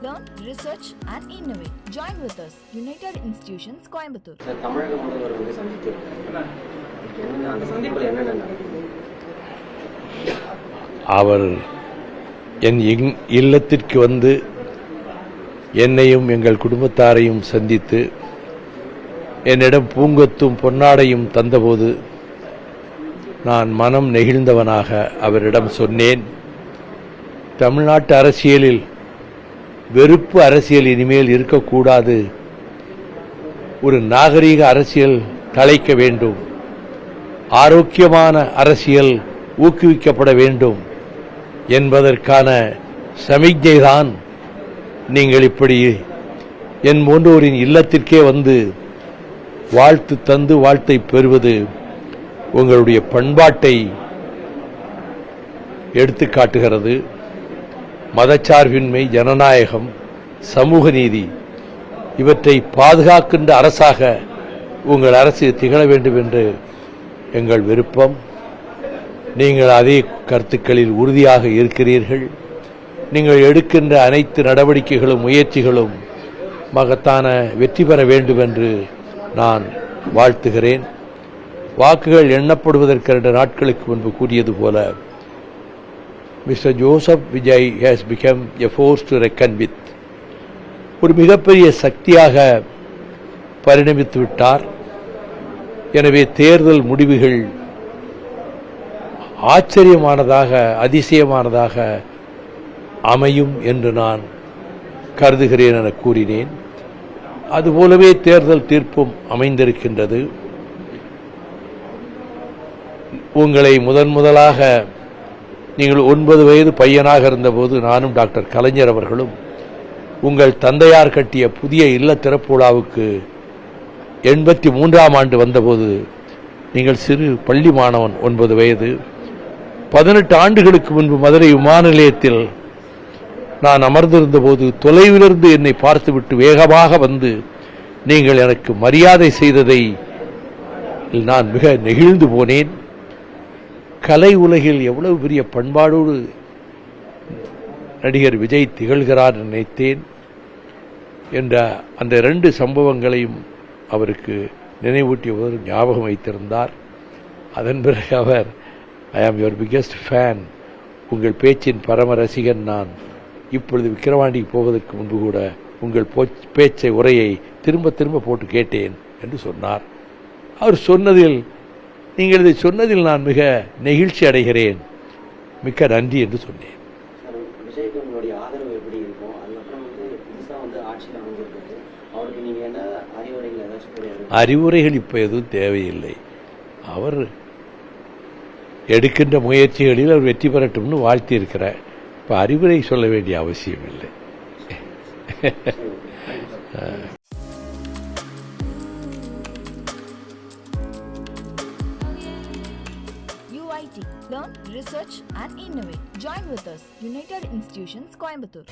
learn, research and innovate. Join with us. United Institutions, Coimbatore. தமிழக முதல்வர் சந்தித்து அந்த சந்திப்பில் என்னென்ன அவர் என் இல்லத்திற்கு வந்து என்னையும் எங்கள் குடும்பத்தாரையும் சந்தித்து என்னிடம் பூங்கொத்தும் பொன்னாடையும் தந்தபோது நான் மனம் நெகிழ்ந்தவனாக அவரிடம் சொன்னேன், தமிழ்நாட்டு அரசியலில் வெறுப்பு அரசியல் இனிமேல் இருக்கக்கூடாது, ஒரு நாகரீக அரசியல் தழைக்க வேண்டும், ஆரோக்கியமான அரசியல் ஊக்குவிக்கப்பட வேண்டும் என்பதற்கான சமிக்ஞைதான் நீங்கள் இப்படி என் போன்றோரின் இல்லத்திற்கே வந்து வாழ்த்து தந்து வாழ்த்தை பெறுவது உங்களுடைய பண்பாட்டை எடுத்துக்காட்டுகிறது. மதச்சார்பின்மை, ஜனநாயகம், சமூக நீதி இவற்றை பாதுகாக்கின்ற அரசாக உங்கள் அரசு திகழ வேண்டும் என்று எங்கள் விருப்பம். நீங்கள் அதே கருத்துக்களில் உறுதியாக இருக்கிறீர்கள். நீங்கள் எடுக்கின்ற அனைத்து நடவடிக்கைகளும் முயற்சிகளும் மகத்தான வெற்றி பெற வேண்டும் என்று நான் வாழ்த்துகிறேன். வாக்குகள் எண்ணப்படுவதற்கு 2 நாட்களுக்கு முன்பு கூறியது போல mister Joseph Vijay has become a force to reckon with. ஒரு மிகப்பெரிய சக்தியாக பரிணமித்து விட்டார். எனவே தேர்தல் முடிவுகள் ஆச்சரியமானதாக, அதிசயமானதாக அமையும் என்று நான் கருதுகிறேன் என கூறினேன். அதுபோலவே தேர்தல் தீர்ப்பும் அமைந்திருக்கின்றது. உங்களை முதலாக நீங்கள் 9 வயது பையனாக இருந்தபோது நானும் டாக்டர் கலைஞர் அவர்களும் உங்கள் தந்தையார் கட்டிய புதிய இல்ல திறப்பு விழாவுக்கு 83ஆம் ஆண்டு வந்தபோது நீங்கள் சிறு பள்ளி மாணவன், 9 வயது. 18 ஆண்டுகளுக்கு முன்பு மதுரை விமான நிலையத்தில் நான் அமர்ந்திருந்த போது தொலைவிலிருந்து என்னை பார்த்துவிட்டு வேகமாக வந்து நீங்கள் எனக்கு மரியாதை செய்ததை நான் மிக நெகிழ்ந்து போனேன். கலை உலகில் எவ்வளவு பெரிய பண்பாடோடு நடிகர் விஜய் திகழ்கிறார் நினைத்தேன் என்ற அந்த 2 சம்பவங்களையும் அவருக்கு நினைவூட்டியவர் ஞாபகம் வைத்திருந்தார். அதன் பிறகு அவர், ஐ ஆம் யுவர் பிக்கெஸ்ட் ஃபேன், உங்கள் பேச்சின் பரம ரசிகன் நான், இப்பொழுது விக்கிரவாண்டிக்கு போவதற்கு முன்பு கூட உங்கள் பேச்சை உரையை திரும்ப திரும்ப போட்டு கேட்டேன் என்று சொன்னார். அவர் சொன்னதில், நீங்கள் இதை சொன்னதில் நான் மிக நெகிழ்ச்சி அடைகிறேன், மிக்க நன்றி என்று சொன்னேன். அறிவுரைகள் இப்ப எதுவும் தேவையில்லை. அவர் எடுக்கின்ற முயற்சிகளில் அவர் வெற்றி பெறட்டும்னு வாழ்த்தி இருக்கிறார். இப்ப அறிவுரை சொல்ல வேண்டிய அவசியம் இல்லை. UIT. Learn, research and innovate. Join with us. United Institutions, Coimbatore.